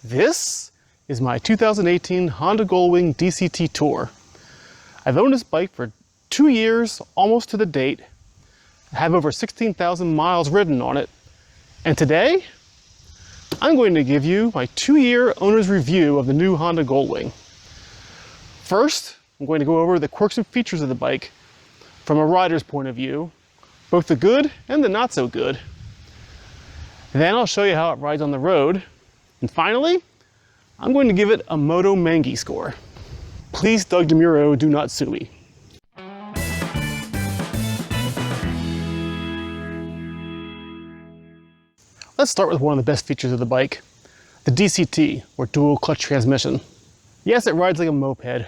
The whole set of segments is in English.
This is my 2018 Honda Goldwing DCT Tour. I've owned this bike for 2 years, almost to the date. I have over 16,000 miles ridden on it. And today, I'm going to give you my 2-year owner's review of the new Honda Goldwing. First, I'm going to go over the quirks and features of the bike from a rider's point of view, both the good and the not so good. Then I'll show you how it rides on the road. And finally, I'm going to give it a Moto Mengy score. Please, Doug DeMuro, do not sue me. Let's start with one of the best features of the bike, the DCT, or dual clutch transmission. Yes, it rides like a moped,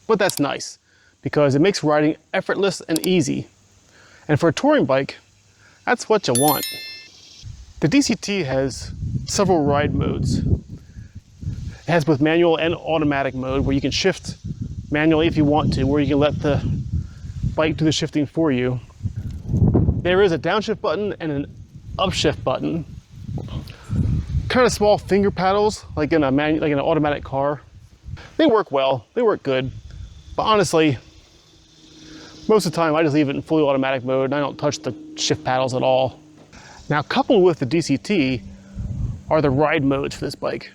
but that's nice because it makes riding effortless and easy. And for a touring bike, that's what you want. The DCT has several ride modes. It has both manual and automatic mode where you can shift manually if you want to, or you can let the bike do the shifting for you. There is a downshift button and an upshift button. Kind of small finger paddles, like in an automatic car. They work well, they work good, but honestly, most of the time I just leave it in fully automatic mode and I don't touch the shift paddles at all. Now, coupled with the DCT are the ride modes for this bike.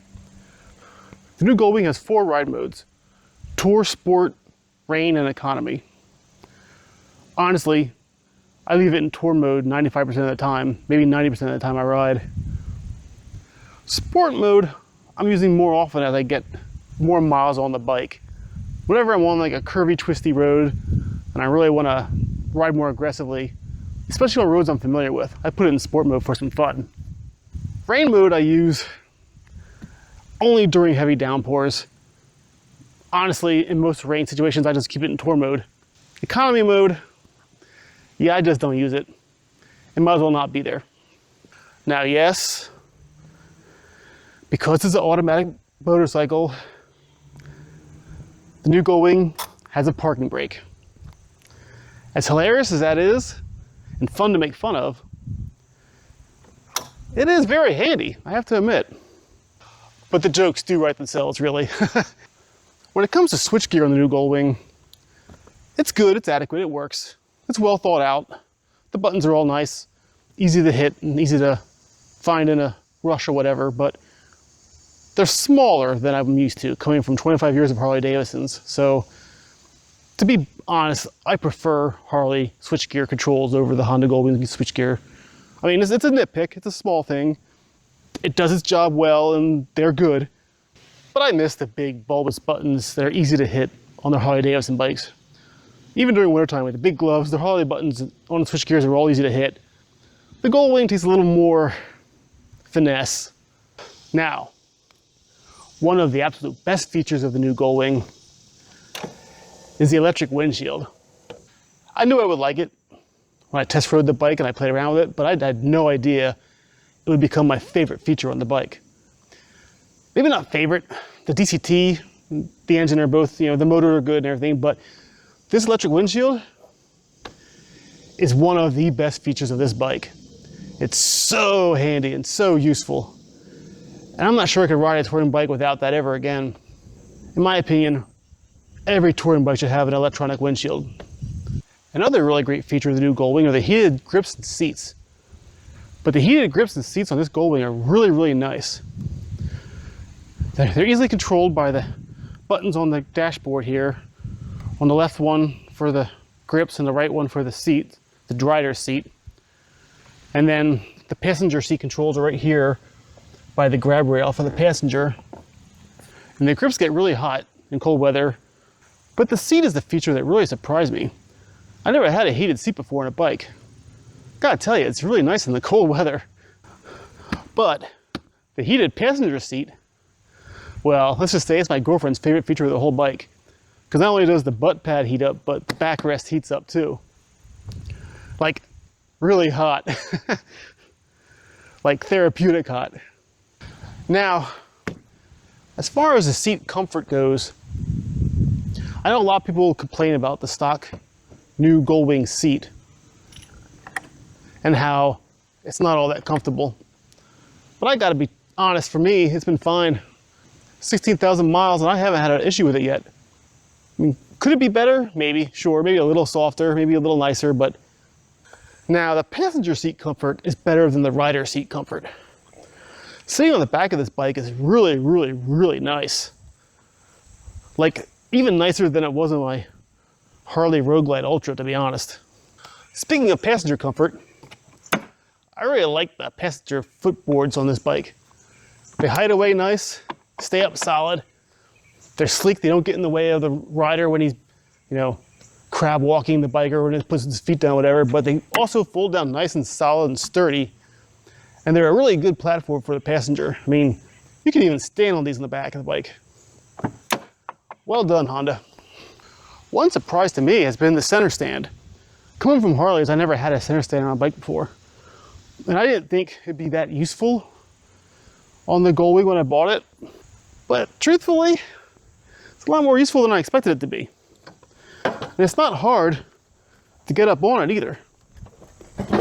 The new Goldwing has 4 ride modes: Tour, Sport, Rain, and Economy. Honestly, I leave it in Tour mode 95% of the time, maybe 90% of the time I ride. Sport mode, I'm using more often as I get more miles on the bike. Whenever I'm on like a curvy, twisty road and I really want to ride more aggressively, especially on roads I'm familiar with, I put it in sport mode for some fun. Rain mode I use only during heavy downpours. Honestly, in most rain situations, I just keep it in tour mode. Economy mode, yeah, I just don't use it. It might as well not be there. Now, yes, because it's an automatic motorcycle, the new Goldwing has a parking brake. As hilarious as that is, and fun to make fun of, it is very handy, I have to admit. But the jokes do write themselves, really. When it comes to switchgear on the new Goldwing, it's good, it's adequate, it works. It's well thought out. The buttons are all nice, easy to hit and easy to find in a rush or whatever, but they're smaller than I'm used to, coming from 25 years of Harley Davidsons. So, to be honest, I prefer Harley switchgear controls over the Honda Goldwing switchgear. I mean, it's a nitpick, it's a small thing. It does its job well and they're good. But I miss the big bulbous buttons that are easy to hit on the Harley Davidson bikes. Even during wintertime with the big gloves, the Harley buttons on the switchgears are all easy to hit. The Goldwing takes a little more finesse. Now, one of the absolute best features of the new Goldwing is the electric windshield. I knew I would like it when I test rode the bike and I played around with it, but I had no idea it would become my favorite feature on the bike. Maybe not favorite. The DCT, the engine are both, the motor are good and everything, but this electric windshield is one of the best features of this bike. It's so handy and so useful. And I'm not sure I could ride a touring bike without that ever again. In my opinion, every touring bike should have an electronic windshield. Another really great feature of the new Goldwing are the heated grips and seats. But the heated grips and seats on this Goldwing are really, really nice. They're easily controlled by the buttons on the dashboard here. On the left one for the grips and the right one for the seat, the rider's seat. And then the passenger seat controls are right here by the grab rail for the passenger. And the grips get really hot in cold weather. But the seat is the feature that really surprised me. I never had a heated seat before on a bike. Gotta tell you, it's really nice in the cold weather. But the heated passenger seat, well, let's just say it's my girlfriend's favorite feature of the whole bike. Because not only does the butt pad heat up, but the backrest heats up too. Like, really hot. Like therapeutic hot. Now, as far as the seat comfort goes, I know a lot of people complain about the stock new Goldwing seat and how it's not all that comfortable. But I gotta be honest, for me, it's been fine. 16,000 miles and I haven't had an issue with it yet. I mean, could it be better? Maybe, sure, maybe a little softer, maybe a little nicer, but now the passenger seat comfort is better than the rider seat comfort. Sitting on the back of this bike is really, really, really nice. Like, even nicer than it was on my Harley Road Glide Ultra, to be honest. Speaking of passenger comfort, I really like the passenger footboards on this bike. They hide away nice, stay up solid. They're sleek, they don't get in the way of the rider when he's, you know, crab walking the biker when he puts his feet down, whatever, but they also fold down nice and solid and sturdy. And they're a really good platform for the passenger. I mean, you can even stand on these in the back of the bike. Well done, Honda. One surprise to me has been the center stand. Coming from Harley's, I never had a center stand on a bike before. And I didn't think it'd be that useful on the Goldwing when I bought it. But truthfully, it's a lot more useful than I expected it to be. And it's not hard to get up on it either. In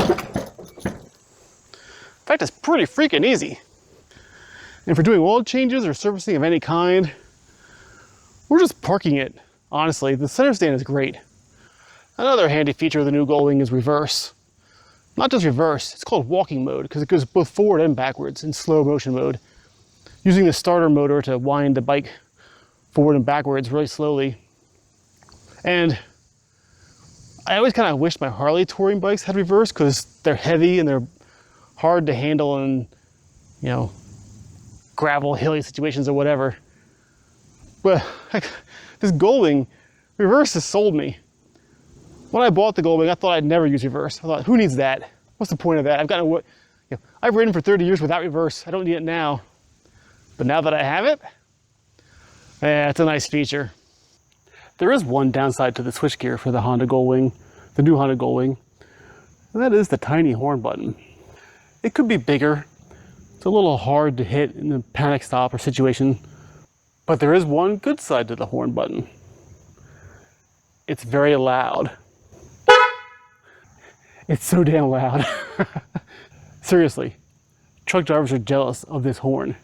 fact, it's pretty freaking easy. And for doing oil changes or servicing of any kind, or just parking it, honestly, the center stand is great. Another handy feature of the new Goldwing is reverse. Not just reverse, it's called walking mode because it goes both forward and backwards in slow motion mode. Using the starter motor to wind the bike forward and backwards really slowly. And I always kind of wish my Harley touring bikes had reverse because they're heavy and they're hard to handle in, you know, gravel, hilly situations or whatever. But this Goldwing, reverse has sold me. When I bought the Goldwing, I thought I'd never use reverse. I thought, who needs that? What's the point of that? I've ridden for 30 years without reverse. I don't need it now. But now that I have it, yeah, it's a nice feature. There is one downside to the switchgear for the Honda Goldwing, the new Honda Goldwing, and that is the tiny horn button. It could be bigger. It's a little hard to hit in a panic stop or situation, but there is one good side to the horn button. It's very loud. It's so damn loud. Seriously, truck drivers are jealous of this horn.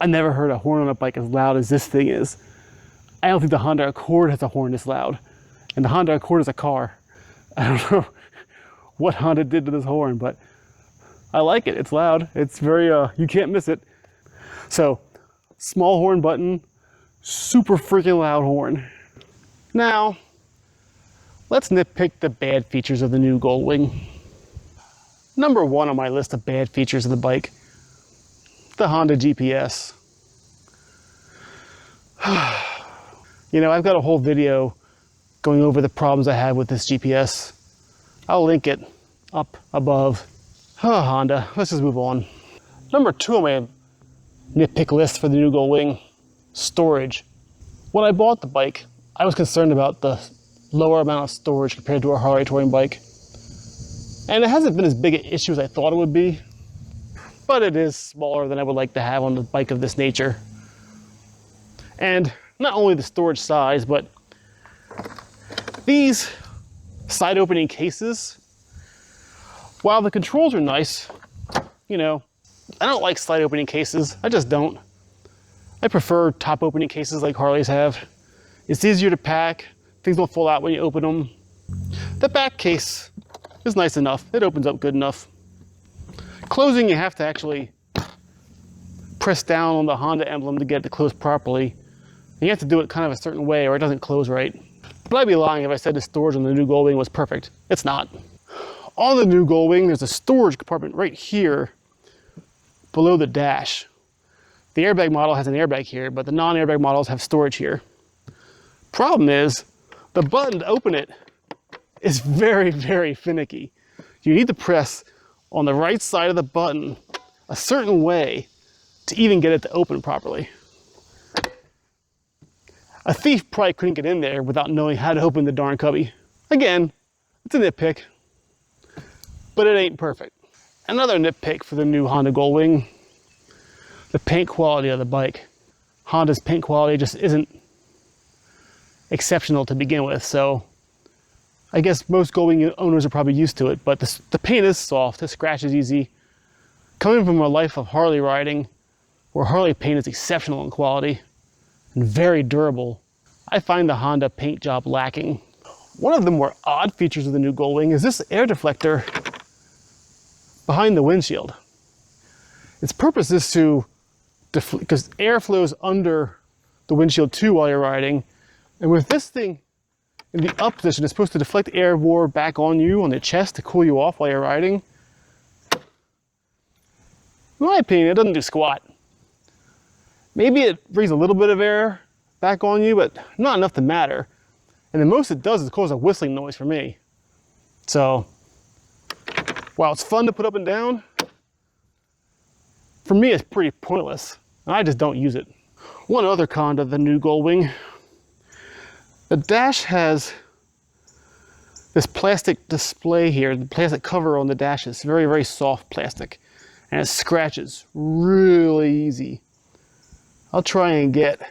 I never heard a horn on a bike as loud as this thing is. I don't think the Honda Accord has a horn this loud. And the Honda Accord is a car. I don't know what Honda did to this horn, but I like it. It's loud. It's very, you can't miss it. So, small horn button, super freaking loud horn. Now, let's nitpick the bad features of the new Goldwing. Number one on my list of bad features of the bike, the Honda GPS. You know, I've got a whole video going over the problems I have with this GPS. I'll link it up above. Honda, let's just move on. Number two on my nitpick list for the new Goldwing, storage. When I bought the bike, I was concerned about the lower amount of storage compared to a Harley touring bike. And it hasn't been as big an issue as I thought it would be, but it is smaller than I would like to have on a bike of this nature. And not only the storage size, but these side opening cases, while the controls are nice, you know, I don't like side opening cases. I just don't. I prefer top opening cases like Harleys have. It's easier to pack. Things don't fall out when you open them. The back case is nice enough. It opens up good enough. Closing, you have to actually press down on the Honda emblem to get it to close properly. And you have to do it kind of a certain way or it doesn't close right. But I'd be lying if I said the storage on the new Goldwing was perfect. It's not. On the new Goldwing, there's a storage compartment right here below the dash. The airbag model has an airbag here, but the non-airbag models have storage here. Problem is, the button to open it is very, very finicky. You need to press on the right side of the button a certain way to even get it to open properly. A thief probably couldn't get in there without knowing how to open the darn cubby. Again, it's a nitpick, but it ain't perfect. Another nitpick for the new Honda Goldwing, the paint quality of the bike. Honda's paint quality just isn't exceptional to begin with, so I guess most Goldwing owners are probably used to it, but the paint is soft, the scratch is easy. coming from a life of Harley riding, where Harley paint is exceptional in quality and very durable, I find the Honda paint job lacking. One of the more odd features of the new Goldwing is this air deflector behind the windshield. Its purpose is to deflect, because air flows under the windshield too while you're riding, and with this thing in the up position, it's supposed to deflect air more back on you, on the chest, to cool you off while you're riding. In my opinion, it doesn't do squat. Maybe it brings a little bit of air back on you, but not enough to matter. And the most it does is cause a whistling noise for me. So, while it's fun to put up and down, for me it's pretty pointless, and I just don't use it. One other con to the new Goldwing: the dash has this plastic display here. The plastic cover on the dash is very, very soft plastic, and it scratches really easy. I'll try and get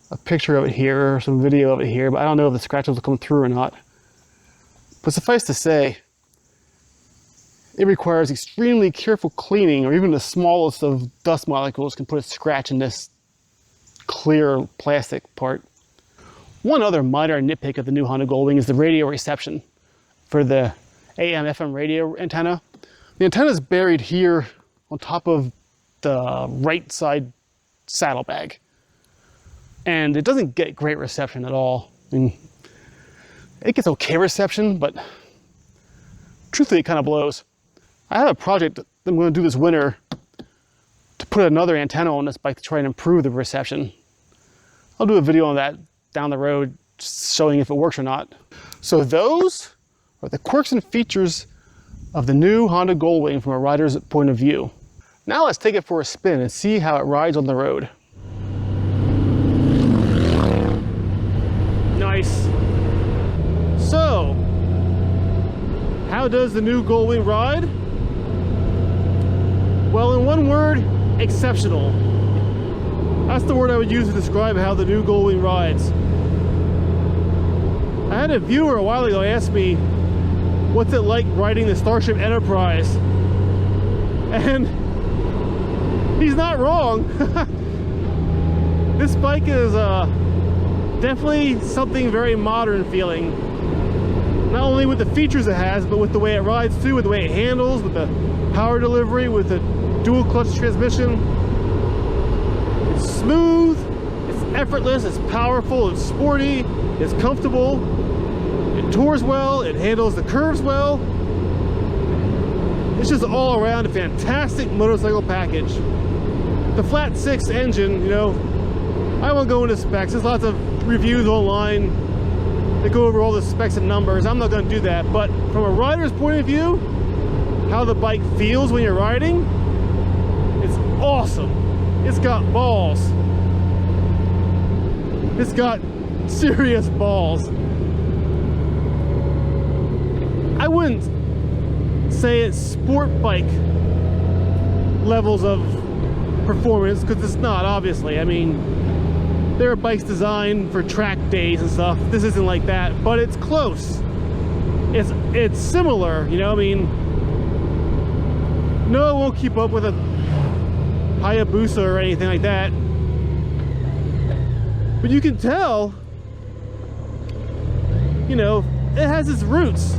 a picture of it here, or some video of it here, but I don't know if the scratches will come through or not. But suffice to say, it requires extremely careful cleaning, or even the smallest of dust molecules can put a scratch in this clear plastic part. One other minor nitpick of the new Honda Goldwing is the radio reception for the AM/FM radio antenna. The antenna is buried here on top of the right side saddlebag, and it doesn't get great reception at all. I mean, it gets okay reception, but truthfully it kind of blows. I have a project that I'm going to do this winter to put another antenna on this bike to try and improve the reception. I'll do a video on that down the road, showing if it works or not. So those are the quirks and features of the new Honda Goldwing from a rider's point of view. Now let's take it for a spin and see how it rides on the road. Nice. So, how does the new Goldwing ride? Well, in one word, exceptional. That's the word I would use to describe how the new Goldwing rides. I had a viewer a while ago ask me, what's it like riding the Starship Enterprise? And he's not wrong. This bike is definitely something very modern feeling. Not only with the features it has, but with the way it rides too, with the way it handles, with the power delivery, with the dual clutch transmission. It's smooth, it's effortless, it's powerful, it's sporty, it's comfortable, it tours well, it handles the curves well. It's just all around a fantastic motorcycle package. The flat 6 engine, you know, I won't go into specs. There's lots of reviews online that go over all the specs and numbers. I'm not going to do that, but from a rider's point of view, how the bike feels when you're riding, it's awesome. It's got balls. It's got serious balls. I wouldn't say it's sport bike levels of performance, because it's not, obviously. I mean, there are bikes designed for track days and stuff. This isn't like that, but it's close. It's similar, you know. I mean, no, it won't keep up with a Hayabusa or anything like that, but you can tell, you know, it has its roots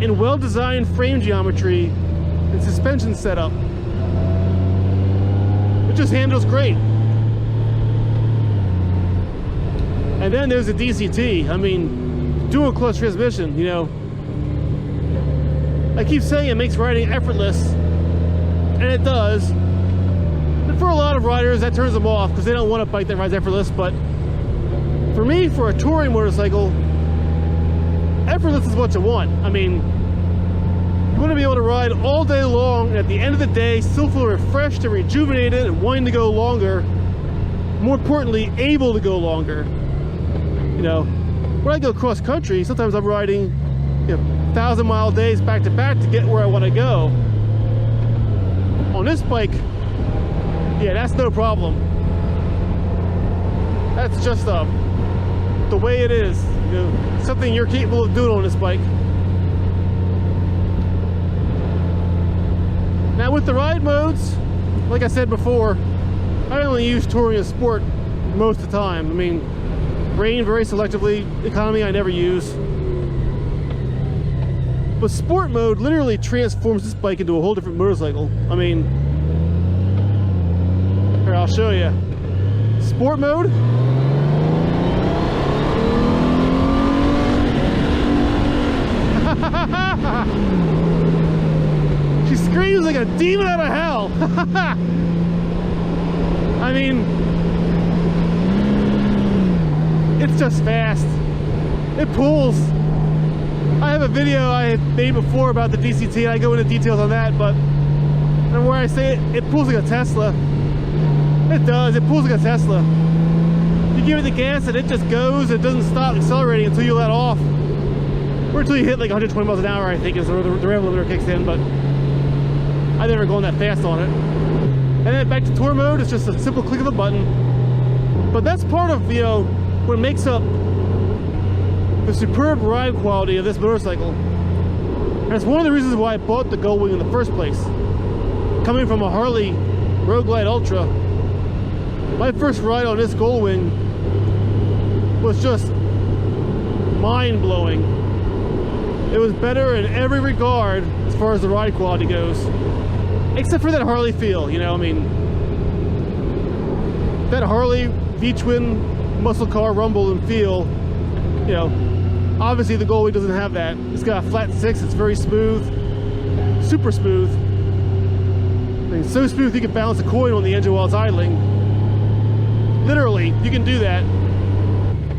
in well-designed frame geometry and suspension setup. It just handles great. And then there's the DCT. I mean, dual clutch transmission, you know. I keep saying it makes riding effortless, and it does. But for a lot of riders, that turns them off because they don't want a bike that rides effortless. But for me, for a touring motorcycle, effortless is what you want. I mean, you want to be able to ride all day long, and at the end of the day, still feel refreshed and rejuvenated and wanting to go longer. More importantly, able to go longer. You know, when I go cross country, sometimes I'm riding, you know, 1,000-mile days back to back to get where I want to go. On this bike, yeah, that's no problem. That's just the way it is. You know, something you're capable of doing on this bike. Now with the ride modes, like I said before, I only use touring and sport most of the time. I mean, rain very selectively, economy I never use. But sport mode literally transforms this bike into a whole different motorcycle. I mean, here, I'll show you. Sport mode. She screams like a demon out of hell. I mean, it's just fast. It pulls. I have a video I had made before about the DCT, and I go into details on that, but and where I say it pulls like a Tesla. It does, it pulls like a Tesla. You give it the gas and it just goes, it doesn't stop accelerating until you let off. Or until you hit like 120 miles an hour, I think, is where the rev limiter kicks in, but I've never gone that fast on it. And then back to tour mode, it's just a simple click of a button. But that's part of, you know, what makes up the superb ride quality of this motorcycle. And it's one of the reasons why I bought the Goldwing in the first place. Coming from a Harley Road Glide Ultra, my first ride on this Goldwing was just mind-blowing. It was better in every regard as far as the ride quality goes. Except for that Harley feel, you know, I mean, that Harley V-twin muscle car rumble and feel, you know, obviously the Goldwing doesn't have that. It's got a flat six, it's very smooth, super smooth. I mean, so smooth you can balance a coin on the engine while it's idling. Literally, you can do that.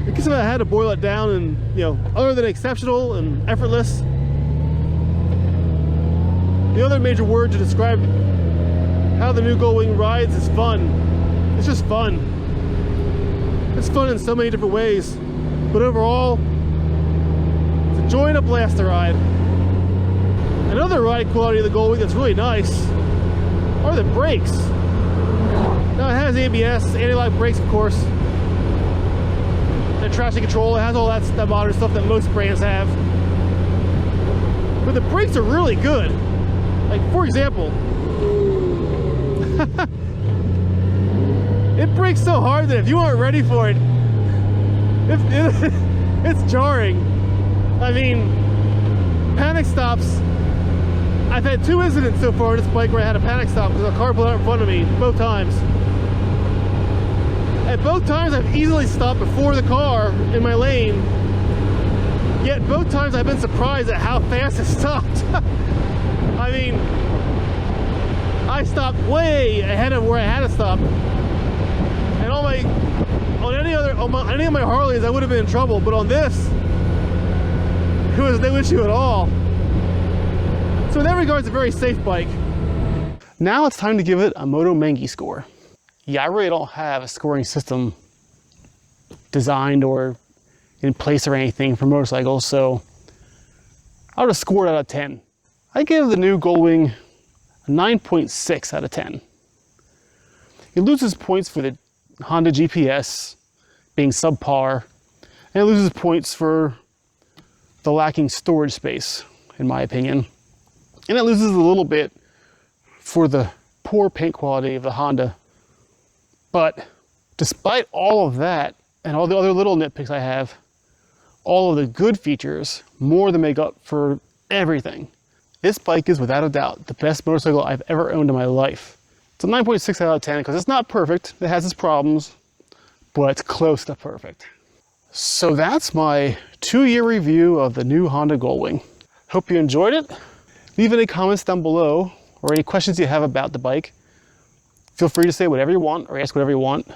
I guess if I had to boil it down and, you know, other than exceptional and effortless, the other major word to describe how the new Goldwing rides is fun. It's just fun. It's fun in so many different ways, but overall, it's a joy and a blast to ride. Another ride quality of the Goldwing that's really nice are the brakes. Now it has ABS, anti-lock brakes, of course, and traction control. It has all that modern stuff that most brands have. But the brakes are really good. Like, for example, it brakes so hard that if you aren't ready for it, it's jarring. I mean, panic stops. I've had 2 incidents so far on this bike where I had a panic stop because a car pulled out in front of me, both times. At both times I've easily stopped before the car in my lane, yet both times I've been surprised at how fast it stopped. I mean, I stopped way ahead of where I had to stop. And on any of my Harleys I would have been in trouble, but on this, it was no issue at all. So in that regard, it's a very safe bike. Now it's time to give it a Moto Mengy score. Yeah, I really don't have a scoring system designed or in place or anything for motorcycles, so I'll just score it out of 10. I give the new Goldwing a 9.6 out of 10. It loses points for the Honda GPS being subpar, and it loses points for the lacking storage space, in my opinion. And it loses a little bit for the poor paint quality of the Honda. But despite all of that and all the other little nitpicks I have, all of the good features more than make up for everything. This bike is without a doubt the best motorcycle I've ever owned in my life. It's a 9.6 out of 10 because it's not perfect, it has its problems, but it's close to perfect. So that's my 2-year review of the new Honda Goldwing. Hope you enjoyed it. Leave any comments down below or any questions you have about the bike. Feel free to say whatever you want or ask whatever you want.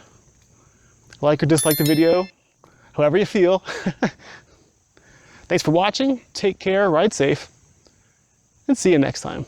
Like or dislike the video, however you feel. Thanks for watching, take care, ride safe, and see you next time.